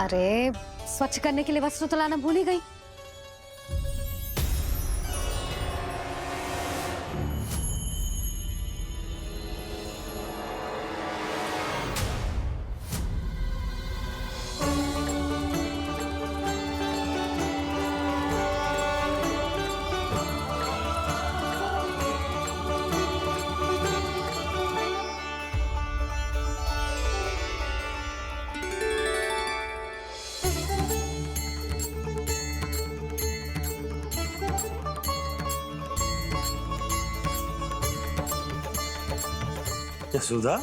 अरे स्वच्छ करने के लिए वस्त्र तो लाना भूल ही गई। यशोदा,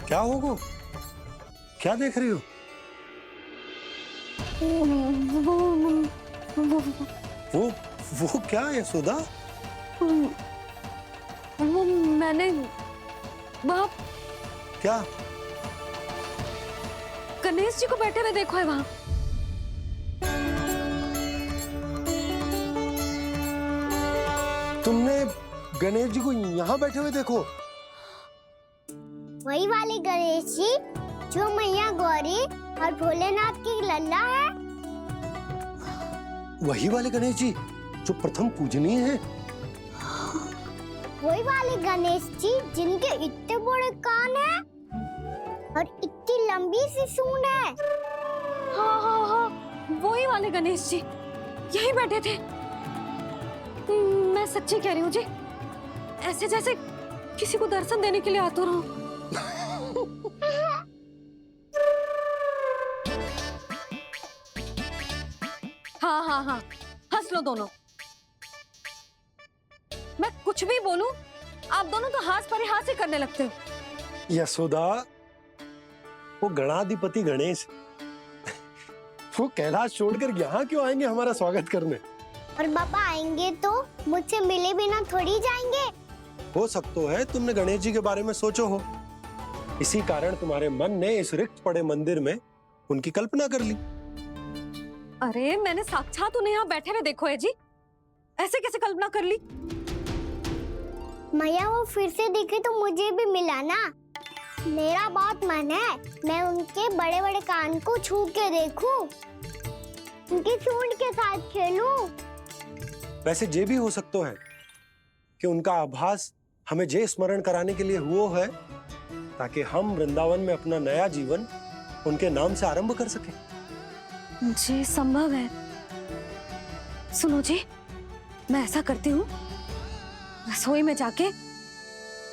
क्या हो वो? क्या देख रही हो? वो क्या यशोदा? वो मैंने वहाँ क्या? गणेश जी को बैठे हुए देखो है वहाँ। तुमने गणेश जी को यहाँ बैठे हुए देखो? वही वाले गणेश जी जो मैया गौरी और भोलेनाथ की लल्ला है। वही वाले गणेश जी जो प्रथम पूजनीय हैं? वही वाले गणेश जी जिनके इतने बड़े कान हैं और इतनी लंबी सी सूंड है। हाँ हाँ हाँ, वही वाले गणेश जी यही बैठे थे। मैं सच्ची कह रही हूँ जी, ऐसे जैसे किसी को दर्शन देने के लिए आतुर हूँ। हाँ हाँ हाँ, हंस लो दोनों। मैं कुछ भी बोलूं, आप दोनों तो हाथ पर ही हाथ ही करने लगते हो। यशोदा, वो गणाधिपति गणेश वो कैलाश छोड़कर यहाँ क्यों आएंगे हमारा स्वागत करने? और पापा आएंगे तो मुझसे मिले बिना थोड़ी जाएंगे। हो सकता है तुमने गणेश जी के बारे में सोचो हो, इसी कारण तुम्हारे मन ने इस रिक्त पड़े मंदिर में उनकी कल्पना कर ली। अरे मैंने साक्षात उन्हें यहाँ बैठे हुए देखो है जी, ऐसे कैसे कल्पना कर ली? मैया वो फिर से दिखे तो मुझे भी मिला ना। मेरा बहुत मन है मैं उनके बड़े बड़े कान को छू के देखूं, उनकी सूंड के साथ खेलूं। वैसे ये भी हो सकता है कि उनका आभास हमें ये स्मरण कराने के लिए हुआ है ताकि हम वृंदावन में अपना नया जीवन उनके नाम से आरंभ कर सके। जी संभव है। सुनो जी, मैं ऐसा करती हूँ, रसोई में जाके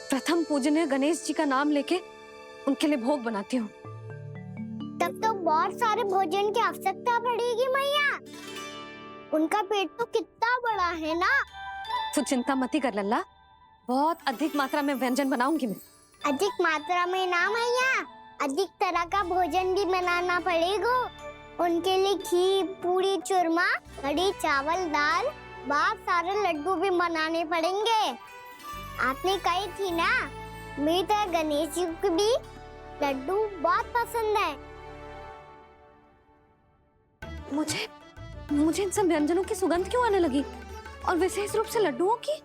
प्रथम पूजनीय गणेश जी का नाम लेके उनके लिए भोग बनाती हूँ। तब तो बहुत सारे भोजन की आवश्यकता पड़ेगी मैया। उनका पेट तो कितना बड़ा है ना। तू चिंता मत ही कर लल्ला, बहुत अधिक मात्रा में व्यंजन बनाऊंगी मैं। अधिक मात्रा में ना मैया, अधिक तरह का भोजन भी बनाना पड़ेगा। उनके लिए खीर, पूरी, चूरमा, कढ़ी, चावल, दाल, बहुत सारे लड्डू भी बनाने पड़ेंगे। आपने कही थी ना, मेरी तरह गणेश जी को भी लड्डू बहुत पसंद है। मुझे इन सब व्यंजनों की सुगंध क्यों आने लगी, और विशेष रूप से लड्डुओं की?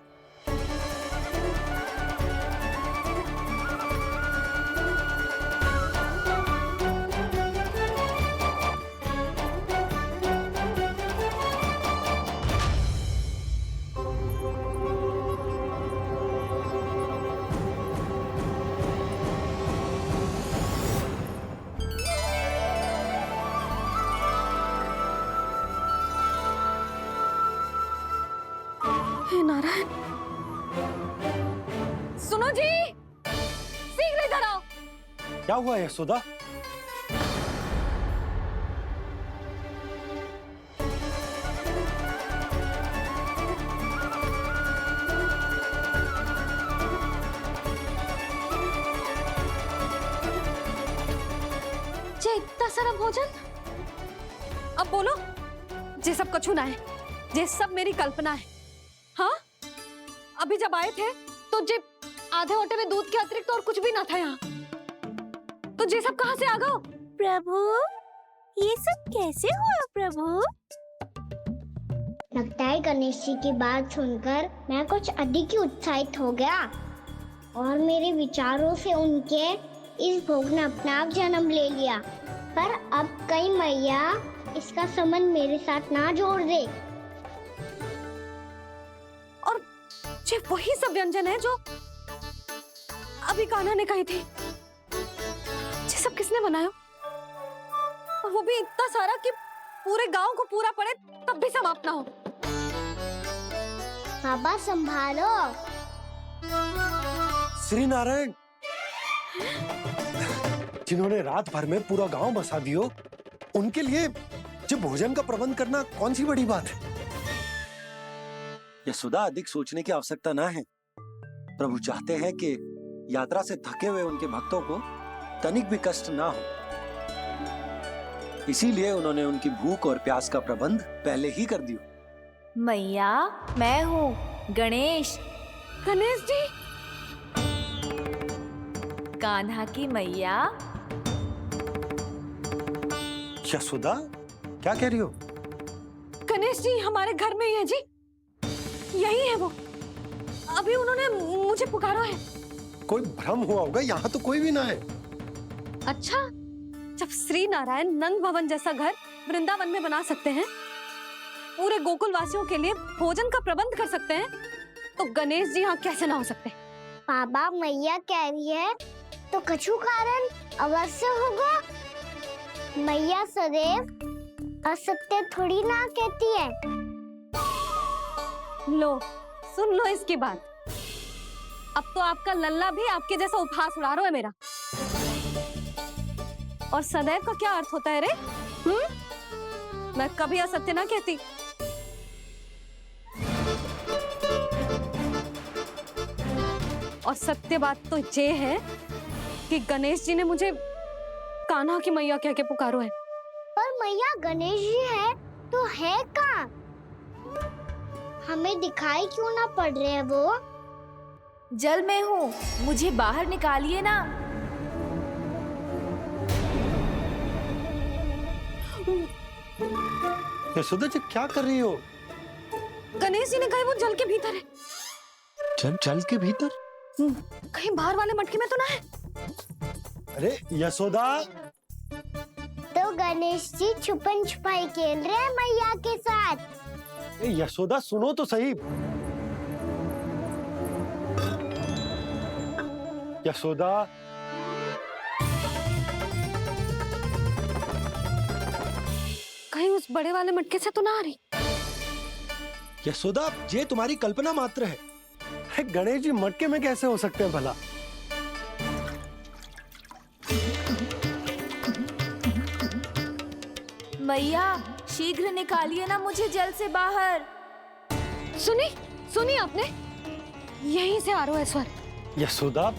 हे नारायण, सुनो जी, शीघ्र इधर आओ। क्या हुआ यशोदा? जे इतना सारा भोजन, अब बोलो, जे सब कछु ना है, जे सब मेरी कल्पना है। हाँ, अभी जब आए थे तो जे आधे ओटे में दूध के अतिरिक्त और कुछ भी ना था यहाँ, तो जे सब कहाँ से आ गए? प्रभु, ये सब कैसे हुआ प्रभु? लगता है गणेश जी की बात सुनकर मैं कुछ अधिक ही उत्साहित हो गया और मेरे विचारों से उनके इस भोग ने अपने आप जन्म ले लिया, पर अब कहीं मैया इसका संबंध मेरे साथ ना जोड़ दे। और ये वही सब व्यंजन है जो अभी कान्हा ने कही थी। ये सब किसने बनाया? और वो भी इतना सारा कि पूरे गांव को पूरा पड़े तब भी समाप्त ना हो। बाबा संभालो। श्री नारायण, जिन्होंने रात भर में पूरा गांव बसा दियो, उनके लिए जो भोजन का प्रबंध करना कौन सी बड़ी बात है? यशोदा, अधिक सोचने की आवश्यकता ना है। प्रभु चाहते हैं कि यात्रा से थके हुए उनके भक्तों को तनिक भी कष्ट ना हो, इसीलिए उन्होंने उनकी भूख और प्यास का प्रबंध पहले ही कर दिया। मैया, मैं हूँ गणेश। गणेश जी, कान्हा की मैया। यशोदा, क्या कह रही हो? गणेश जी हमारे घर में ही है जी, यही है वो। अभी उन्होंने मुझे पुकारा है। कोई भ्रम हुआ होगा, यहाँ तो कोई भी ना है। अच्छा, जब श्री नारायण नंद भवन जैसा घर वृंदावन में बना सकते हैं, पूरे गोकुल वासियों के लिए भोजन का प्रबंध कर सकते हैं, तो गणेश जी यहाँ कैसे ना हो सकते? बाबा मैया कह रही है तो कछु कारण अवश्य होगा। मैया सदैव असत्य थोड़ी ना कहती है। लो, सुन लो इसकी बात। अब तो आपका लल्ला भी आपके जैसा उपहास उड़ा रहा है मेरा। और सदैव का क्या अर्थ होता है रे? मैं कभी असत्य ना कहती। और सत्य बात तो ये है कि गणेश जी ने मुझे कान्हा की मैया कह के पुकारो है। पर मैया गणेश जी है तो है कहाँ? हमें दिखाई क्यों ना पड़ रहे हैं वो? जल में हूँ, मुझे बाहर निकालिए ना। यशोदा जी, क्या कर रही हो? गणेश जी ने कहा वो जल के भीतर है। जल के भीतर? कहीं बाहर वाले मटके में तो ना है? अरे यशोदा! तो गणेश जी छुपन छुपाई खेल रहे हैं मैया के साथ। यशोदा, सुनो तो सही। यशोदा, कहीं उस बड़े वाले मटके से तो ना आ रही? यशोदा, ये तुम्हारी कल्पना मात्र है। गणेश जी मटके में कैसे हो सकते हैं भला? मैया, शीघ्र निकालिए ना मुझे जल से बाहर। सुनी आपने? यहीं से आ रहा है स्वर। यशोदा,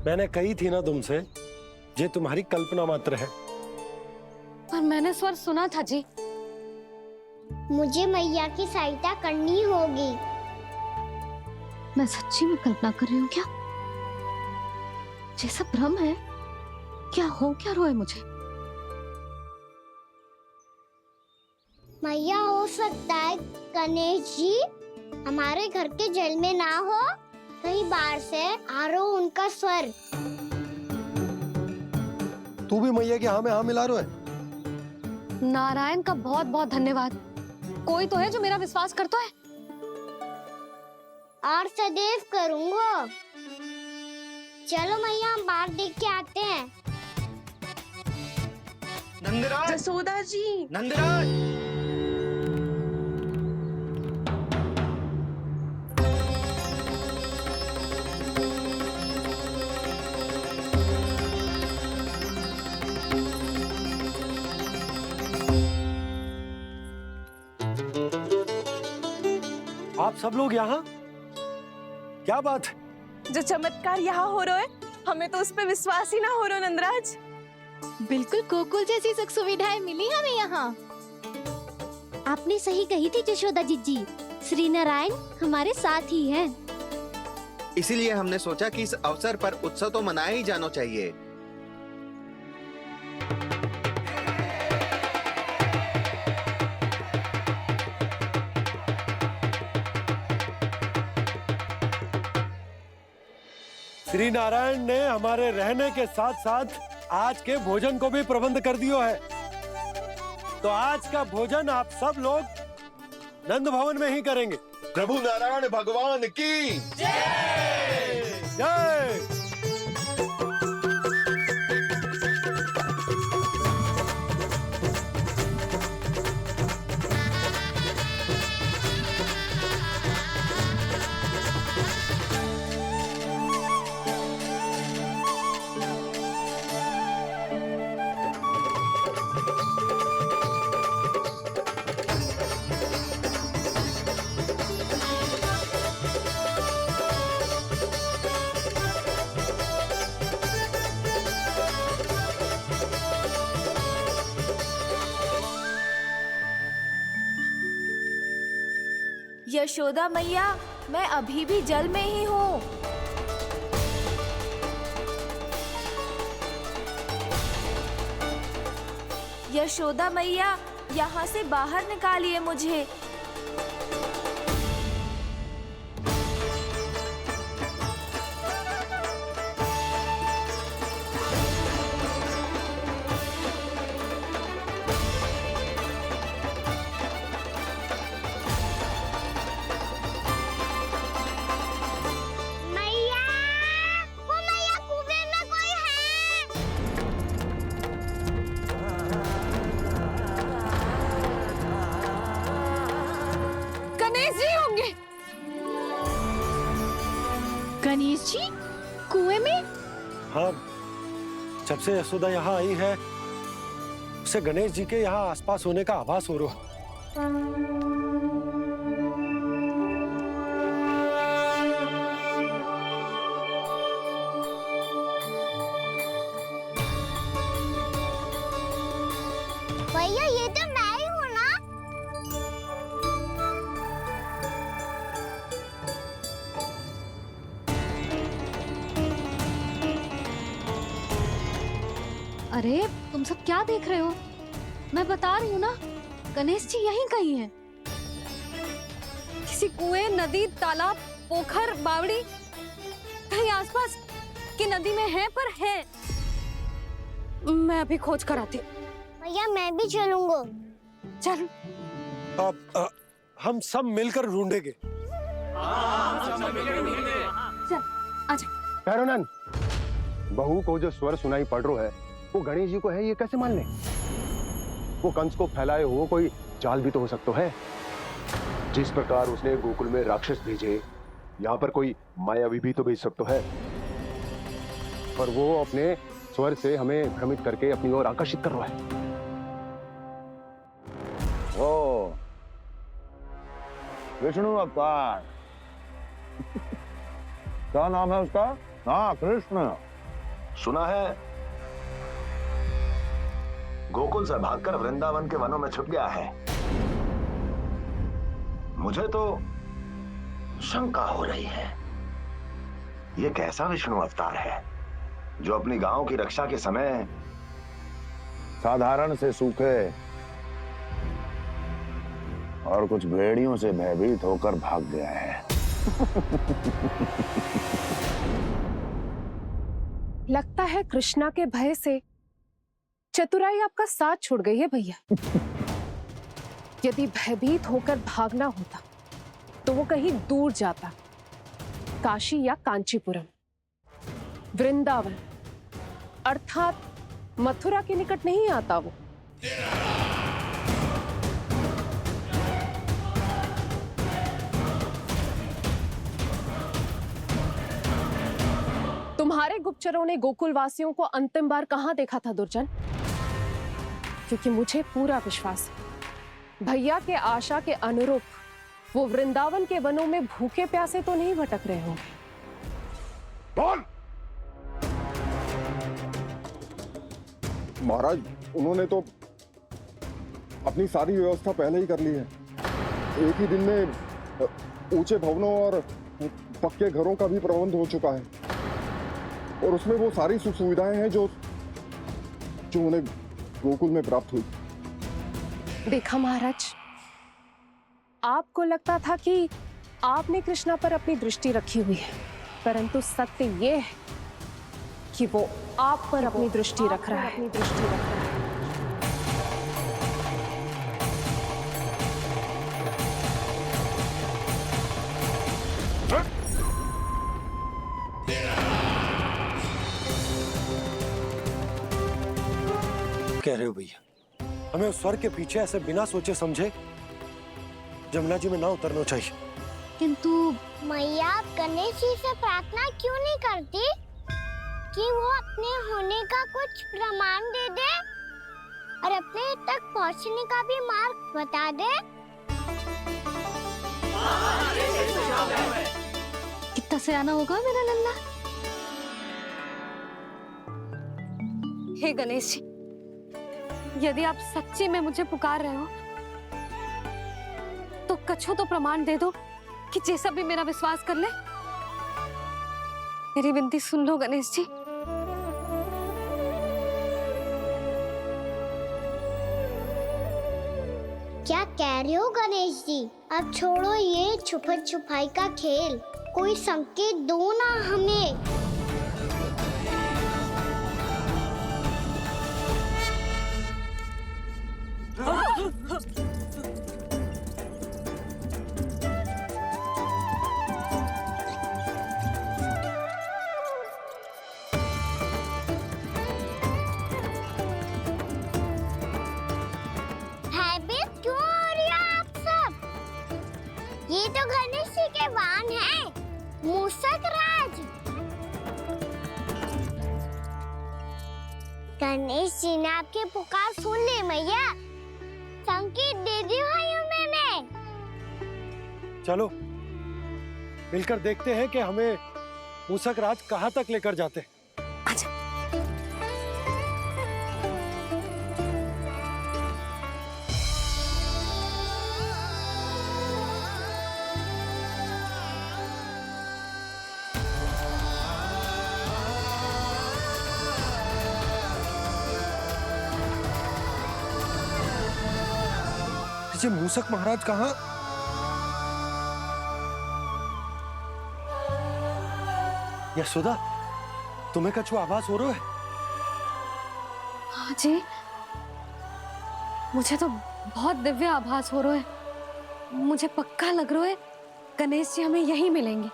मैंने कही थी ना तुमसे, ये तुम्हारी कल्पना मात्र है। पर मैंने स्वर सुना था जी। मुझे मैया की सहायता करनी होगी। मैं सच्ची में कल्पना कर रही हूँ क्या? ये सब भ्रम है क्या? हो क्या रहा है मुझे? मैया, हो सकता है गणेश जी हमारे घर के जल में ना हो, कहीं बाहर से आ रहा हो उनका स्वर। तू भी मैया के हाँ में हाँ मिला रहा है? नारायण का बहुत बहुत धन्यवाद। कोई तो है जो मेरा विश्वास करता है। और सदैव करूंगा। चलो मैया, हम बाहर देख के आते हैं। नंदराज! जसोदा जी, नंदराज! आप सब लोग यहाँ? क्या बात है? जो चमत्कार यहाँ हो रहा है, हमें तो उस पे विश्वास ही ना हो रहा नंदराज। बिल्कुल गोकुल जैसी सुख सुविधाएं मिली हमें यहाँ। आपने सही कही थी जशोदा जीजी, श्री नारायण हमारे साथ ही हैं। इसीलिए हमने सोचा कि इस अवसर पर उत्सव तो मनाया ही जाना चाहिए। श्री नारायण ने हमारे रहने के साथ साथ आज के भोजन को भी प्रबंध कर दियो है। तो आज का भोजन आप सब लोग नंद भवन में ही करेंगे। प्रभु नारायण भगवान की जय। यशोदा मैया, मैं अभी भी जल में ही हूँ। यशोदा मैया, यहाँ से बाहर निकालिए मुझे। मैया, वो मैया कुएं में कोई है। गणेश जी होंगे। गणेश जी कुएं में? हाँ, जब से यशोदा यहाँ आई है उसे गणेश जी के यहाँ आसपास होने का आभास हो रहा है। भैया ये तो मैं ही हूँ ना। अरे तुम सब क्या देख रहे हो? मैं बता रही हूँ ना, गणेश जी यहीं कहीं हैं। किसी कुएं, नदी, तालाब, पोखर, बावड़ी कहीं आसपास की नदी में है, पर है। मैं अभी खोज कर आती हूँ। भैया मैं भी चलूंगा। चल। अब हम सब मिलकर ढूंढेंगे। चल आजा। भैरवनंद, बहू को जो स्वर सुनाई पड़ रहा है वो गणेश जी को है, ये कैसे मान ले? वो कंस को फैलाए हुए कोई जाल भी तो हो सकता है। जिस प्रकार उसने गोकुल में राक्षस भेजे, यहाँ पर कोई मायावी भी तो भेज सकता है। पर वो अपने स्वर से हमें भ्रमित करके अपनी ओर आकर्षित कर रहा है। ओ विष्णु अवतार। क्या नाम है उसका? हाँ, कृष्ण। सुना है गोकुल से भागकर वृंदावन के वनों में छुप गया है। मुझे तो शंका हो रही है, ये कैसा विष्णु अवतार है जो अपनी गांव की रक्षा के समय साधारण से सूखे और कुछ भेड़ियों से भयभीत होकर भाग गया है। लगता है कृष्णा के भय से चतुराई आपका साथ छोड़ गई है भैया। यदि भयभीत होकर भागना होता तो वो कहीं दूर जाता, काशी या कांचीपुरम, वृंदावन अर्थात मथुरा के निकट नहीं आता वो। तुम्हारे गुप्तचरों ने गोकुल वासियों को अंतिम बार कहां देखा था दुर्जन? क्योंकि मुझे पूरा विश्वास है भैया के आशा के अनुरूप वो वृंदावन के वनों में भूखे प्यासे तो नहीं भटक रहे होंगे। बोल! महाराज, उन्होंने तो अपनी सारी व्यवस्था पहले ही कर ली है। एक ही दिन में ऊंचे भवनों और पक्के घरों का भी प्रबंध हो चुका है, और उसमें वो सारी सुख सुविधाएं हैं जो उन्हें गोकुल में प्राप्त हुई। देखा महाराज, आपको लगता था कि आपने कृष्णा पर अपनी दृष्टि रखी हुई है, परंतु सत्य ये है कि वो आप पर अपनी दृष्टि रख रहा है। कह रहे हो भैया, हमें उस स्वर के पीछे ऐसे बिना सोचे समझे जमुना जी में ना उतरना चाहिए। किंतु मैया आप गणेश जी से प्रार्थना क्यों नहीं करती कि वो अपने होने का कुछ प्रमाण दे दे और अपने तक पहुंचने का भी मार्ग बता दे? कितना सयाना होगा मेरा लल्ला। हे गणेश जी, यदि आप सच्ची में मुझे पुकार रहे हो तो कछु तो प्रमाण दे दो कि जैसा भी मेरा विश्वास कर ले। मेरी विनती सुन लो गणेश जी। क्या कह रहे हो गणेश जी? अब छोड़ो ये छुपन छुपाई का खेल, कोई संकेत दो ना हमें। भयभीत क्यों हो रही हो आप सब? ये तो गणेश जी के वाहन हैं, मूषक राज। गणेश जी ने आपकी पुकार सुन ली मैया, संकेत दे दी भाइयों मैंने। चलो मिलकर देखते हैं कि हमें मूषक राज कहाँ तक लेकर जाते हैं। ये मूषक महाराज कहाँ? यशोदा, तुम्हें कछु आभास हो रहा है? हाँ जी, मुझे तो बहुत दिव्य आभास हो रहा है। मुझे पक्का लग रहा है गणेश जी हमें यहीं मिलेंगे।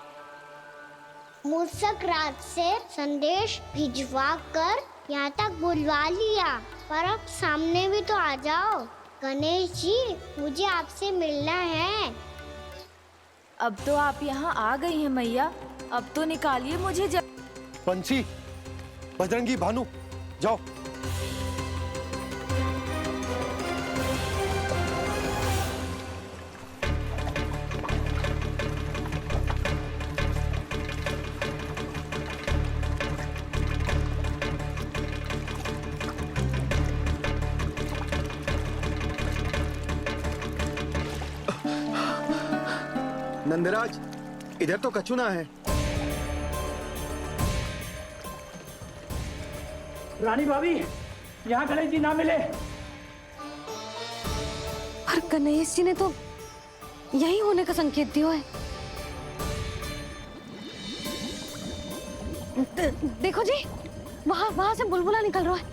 मूषक राज से संदेश भिजवा कर यहाँ तक बुलवा लिया, पर अब सामने भी तो आ जाओ। गणेश जी, मुझे आपसे मिलना है। अब तो आप यहाँ आ गई हैं मैया, अब तो निकालिए मुझे। पंछी, बजरंगी, भानु, जाओ। नंदराज, इधर तो कछु ना है। रानी भाभी, यहाँ गणेश जी ना मिले। और गणेश जी ने तो यही होने का संकेत दिया है। देखो जी, वहां से बुलबुला निकल रहा है।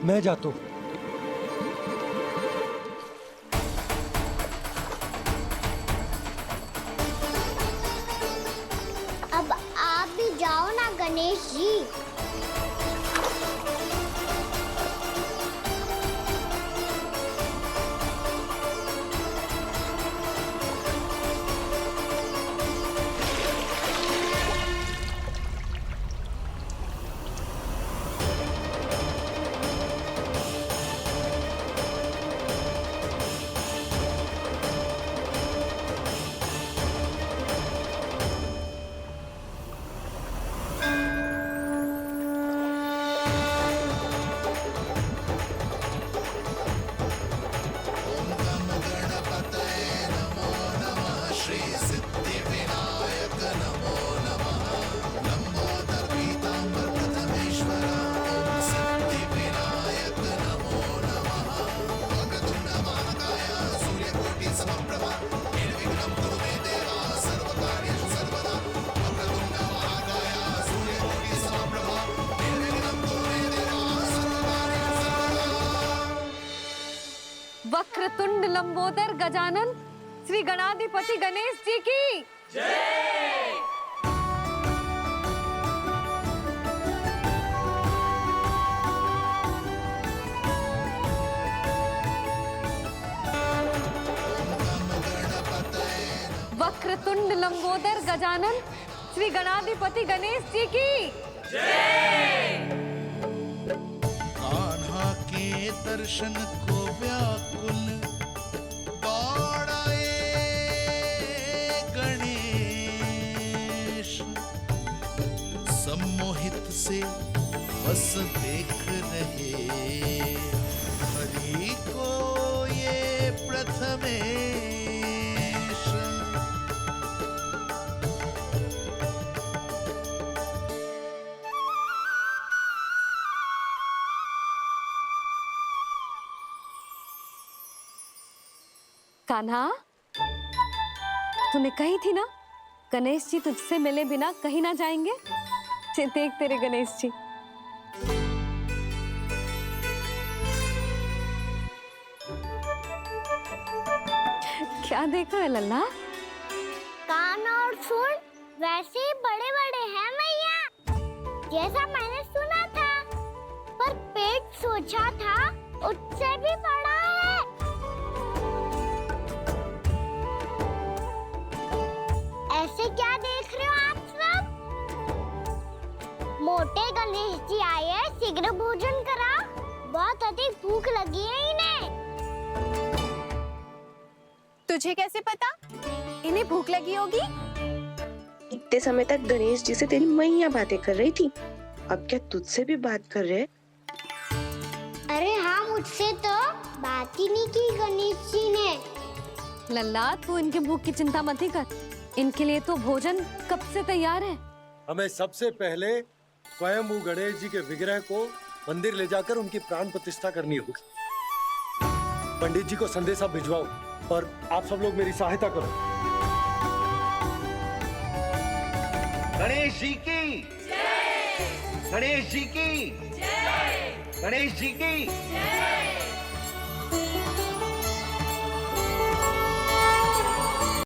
मैं जाता हूँ। अब आप भी जाओ ना गणेश जी। वक्रतुंड लंबोदर गजानन श्री गणाधिपति गणेश जी की वक्रतुंड लंबोदर गजानन श्री गणाधिपति गणेश जी की कान्हा के दर्शन को व्याकुल दौड़ाए गणेश, सम्मोहित से बस देख रहे हरि को ये प्रथमेश। कान्हा, तूने कही थी ना गणेश जी तुझसे मिले बिना कहीं ना जाएंगे। देख तेरे गणेश जी। क्या देखा है लल्ला? कान और सुन वैसे ही बड़े बड़े हैं मैया, जैसा मैंने सुना था, पर पेट सोचा था उससे भी बड़ा है। ऐसे क्या देख रहे हो आप सब? मोटे गणेश जी आए हैं, शीघ्र भोजन करा, बहुत अधिक भूख लगी है इन्हें। तुझे कैसे पता इन्हें भूख लगी होगी? इतने समय तक गणेश जी से तेरी मैया बातें कर रही थी, अब क्या तुझसे भी बात कर रहे? अरे हाँ, मुझसे तो बात ही नहीं की गणेश जी ने। लल्ला, तू इनकी भूख की चिंता मत ही कर, इनके लिए तो भोजन कब से तैयार है। हमें सबसे पहले स्वयं गणेश जी के विग्रह को मंदिर ले जाकर उनकी प्राण प्रतिष्ठा करनी होगी। पंडित जी को संदेशा भिजवाओ और आप सब लोग मेरी सहायता करो। गणेश जी की जय, गणेश जी की जय, गणेश जी की जय।